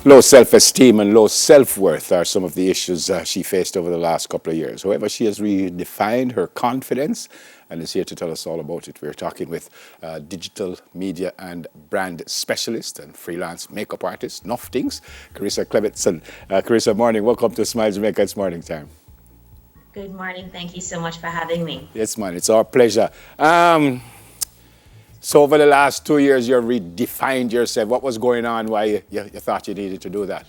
Low self-esteem and low self-worth are some of the issues she faced over the last couple of years. However, she has redefined her confidence and is here to tell us all about it. We're talking with digital media and brand specialist and freelance makeup artist, enough things, Charissa Clemetson. Charissa, morning. Welcome to Smile Jamaica. It's morning time. Good morning. Thank you so much for having me. Yes, man. It's our pleasure. So over the last 2 years, you redefined yourself. What was going on? Why you thought you needed to do that?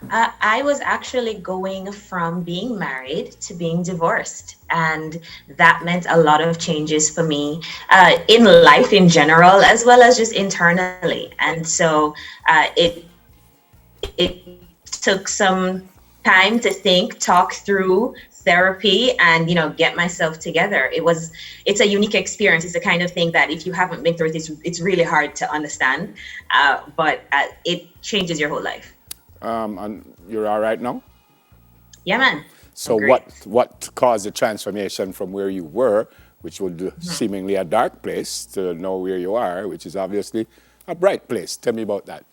I was actually going from being married to being divorced, and that meant a lot of changes for me in life in general, as well as just internally. And so it took some time to think, talk through therapy, and get myself together. It's a unique experience. It's the kind of thing that if you haven't been through it, it's really hard to understand, but it changes your whole life. And you're all right now? Yeah, man. So I'm great. what caused the transformation from where you were, which would seemingly a dark place, to know where you are, which is obviously a bright place? Tell me about that.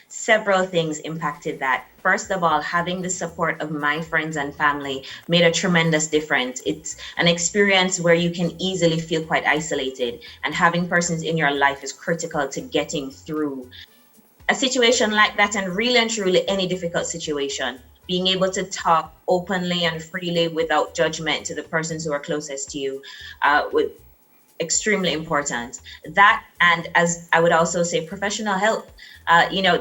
Several things impacted that. First of all, having the support of my friends and family made a tremendous difference. It's an experience where you can easily feel quite isolated, and having persons in your life is critical to getting through a situation like that, and really and truly any difficult situation. Being able to talk openly and freely without judgment to the persons who are closest to you would extremely important. That, and as I would also say, professional help.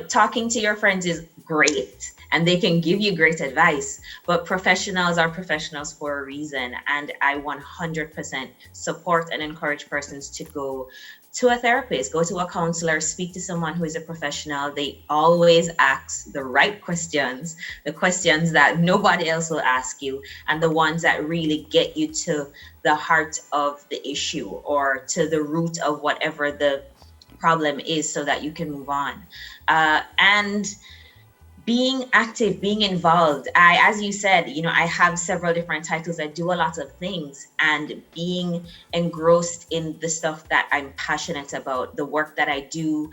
Talking to your friends is great and they can give you great advice, but professionals are professionals for a reason. And I 100% support and encourage persons to go to a therapist, go to a counselor, speak to someone who is a professional. They always ask the right questions, the questions that nobody else will ask you, and the ones that really get you to the heart of the issue or to the root of whatever the problem is, so that you can move on. And being active, being involved. As you said, I have several different titles. I do a lot of things, and being engrossed in the stuff that I'm passionate about, the work that I do,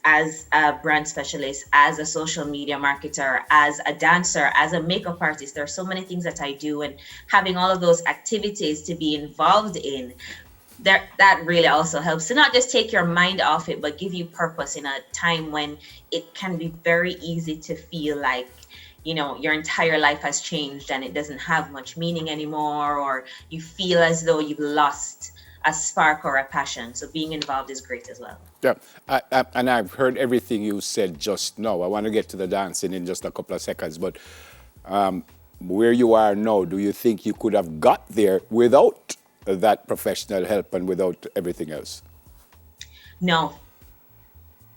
as a brand specialist, as a social media marketer, as a dancer, as a makeup artist. There are so many things that I do, and having all of those activities to be involved in, that really also helps to not just take your mind off it, but give you purpose in a time when it can be very easy to feel like, your entire life has changed and it doesn't have much meaning anymore, or you feel as though you've lost a spark or a passion. So being involved is great as well. Yeah, and I've heard everything you said just now. I want to get to the dancing in just a couple of seconds, but where you are now, do you think you could have got there without that professional help and without everything else? No,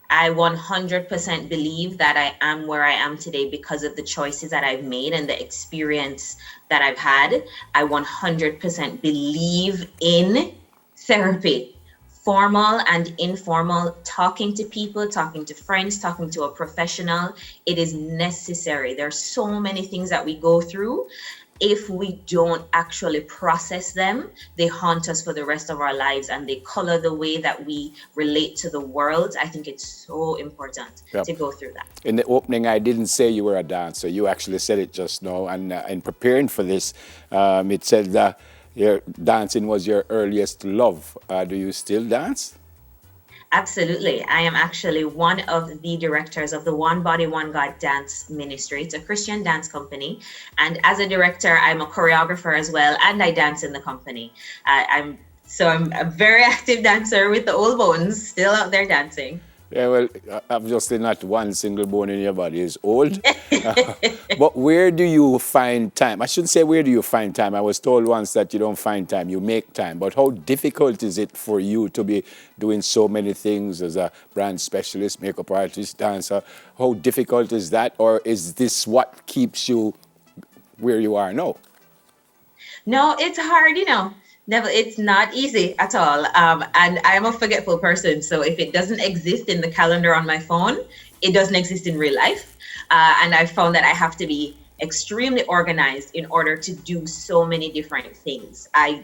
I 100% believe that I am where I am today because of the choices that I've made and the experience that I've had. I 100% believe in therapy, formal and informal, talking to people, talking to friends, talking to a professional. It is necessary. There are so many things that we go through. If we don't actually process them, they haunt us for the rest of our lives, and they color the way that we relate to the world. I think it's so important to go through that. In the opening, I didn't say you were a dancer. You actually said it just now. And in preparing for this, it said that your dancing was your earliest love. Do you still dance? Absolutely. I am actually one of the directors of the One Body, One God Dance Ministry. It's a Christian dance company. And as a director, I'm a choreographer as well, and I dance in the company. I'm a very active dancer with the old bones, still out there dancing. Yeah, well, obviously not one single bone in your body is old. But where do you find time? I shouldn't say where do you find time. I was told once that you don't find time, you make time. But how difficult is it for you to be doing so many things as a brand specialist, makeup artist, dancer? How difficult is that? Or is this what keeps you where you are now? No, it's hard, Never, it's not easy at all. And I'm a forgetful person. So if it doesn't exist in the calendar on my phone, it doesn't exist in real life. And I found that I have to be extremely organized in order to do so many different things. I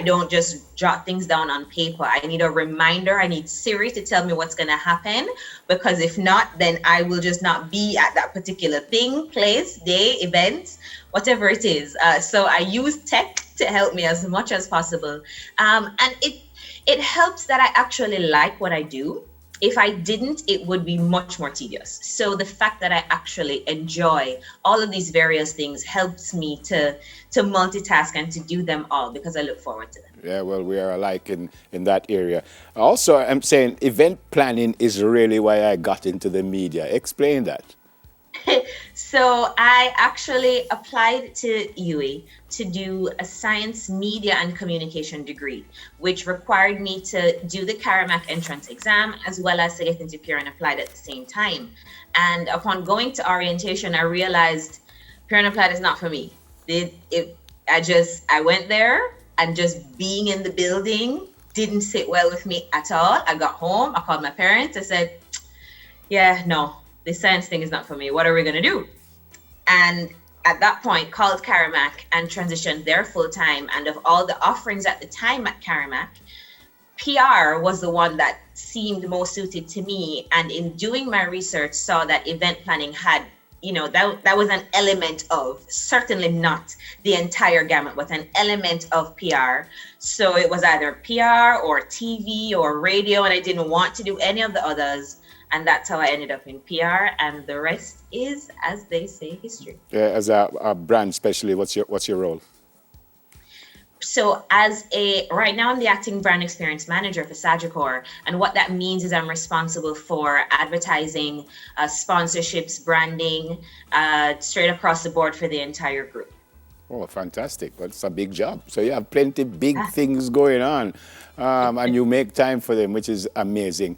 don't just jot things down on paper. I need a reminder. I need Siri to tell me what's going to happen, because if not, then I will just not be at that particular thing, place, day, event, whatever it is. So I use tech to help me as much as possible. And it helps that I actually like what I do. If I didn't, it would be much more tedious. So the fact that I actually enjoy all of these various things helps me to multitask and to do them all, because I look forward to them. Yeah, well, we are alike in that area. Also, I'm saying event planning is really why I got into the media. Explain that. So I actually applied to UWI to do a science, media, and communication degree, which required me to do the Caramac entrance exam as well as to get into Pure and Applied at the same time. And upon going to orientation, I realized Pure and Applied is not for me. I went there, and just being in the building didn't sit well with me at all. I got home, I called my parents, I said, yeah, no, this science thing is not for me. What are we going to do? And at that point, called Caramac and transitioned there full time. And of all the offerings at the time at Caramac, PR was the one that seemed most suited to me. And in doing my research, saw that event planning had, that was an element of, certainly not the entire gamut, but an element of PR. So it was either PR or TV or radio, and I didn't want to do any of the others. And that's how I ended up in PR, and the rest is, as they say, history. Yeah, as a brand specialist, what's your role? So right now I'm the acting brand experience manager for Sagicor. And what that means is I'm responsible for advertising, sponsorships, branding, straight across the board for the entire group. Oh, fantastic. That's a big job. So you have plenty big things going on, and you make time for them, which is amazing.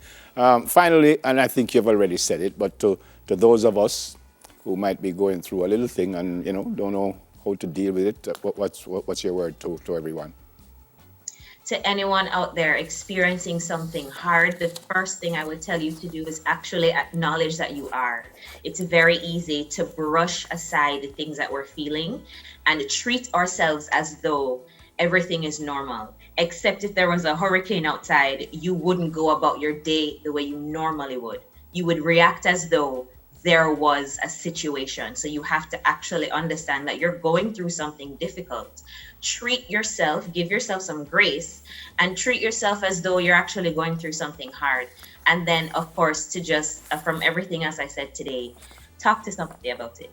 Finally, and I think you've already said it, but to those of us who might be going through a little thing and, don't know how to deal with it, what's your word to everyone? To anyone out there experiencing something hard, the first thing I would tell you to do is actually acknowledge that you are. It's very easy to brush aside the things that we're feeling and treat ourselves as though everything is normal. Except if there was a hurricane outside, you wouldn't go about your day the way you normally would. You would react as though there was a situation. So you have to actually understand that you're going through something difficult. Treat yourself, give yourself some grace, and treat yourself as though you're actually going through something hard. And then, of course, to just, from everything else I said today, talk to somebody about it.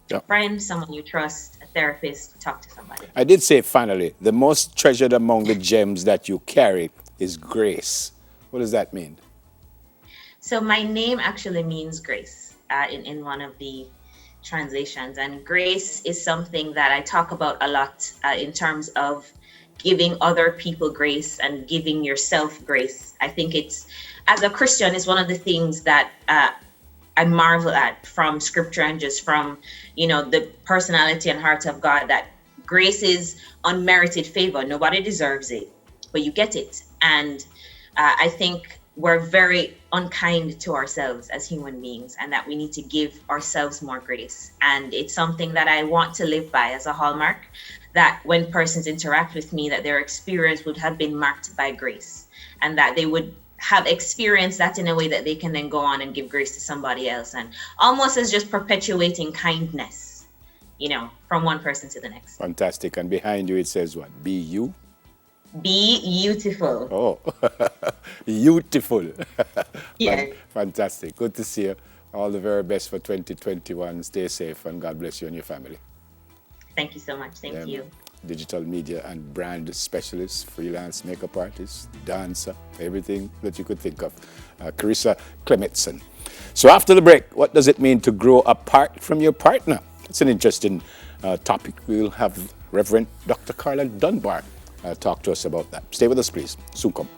Yeah. A friend, someone you trust, a therapist, talk to somebody. I did say, finally, the most treasured among the gems that you carry is grace. What does that mean? So my name actually means grace in one of the translations. And grace is something that I talk about a lot in terms of giving other people grace and giving yourself grace. I think it's, as a Christian, it's one of the things that I marvel at from scripture and just from, the personality and heart of God, that grace is unmerited favor. Nobody deserves it, but you get it. And I think we're very unkind to ourselves as human beings, and that we need to give ourselves more grace. And it's something that I want to live by as a hallmark, that when persons interact with me, that their experience would have been marked by grace, and that they would have experienced that in a way that they can then go on and give grace to somebody else, and almost as just perpetuating kindness, from one person to the next. Fantastic. And behind you it says what? Be you? Be beautiful. Oh, beautiful. Yeah. Fantastic. Good to see you. All the very best for 2021. Stay safe, and God bless you and your family. Thank you so much. Thank you. Digital media and brand specialist, freelance makeup artist, dancer, everything that you could think of. Charissa Clemetson. So after the break, what does it mean to grow apart from your partner? It's an interesting topic. We'll have Reverend Dr. Carla Dunbar talk to us about that. Stay with us, please. Soon come.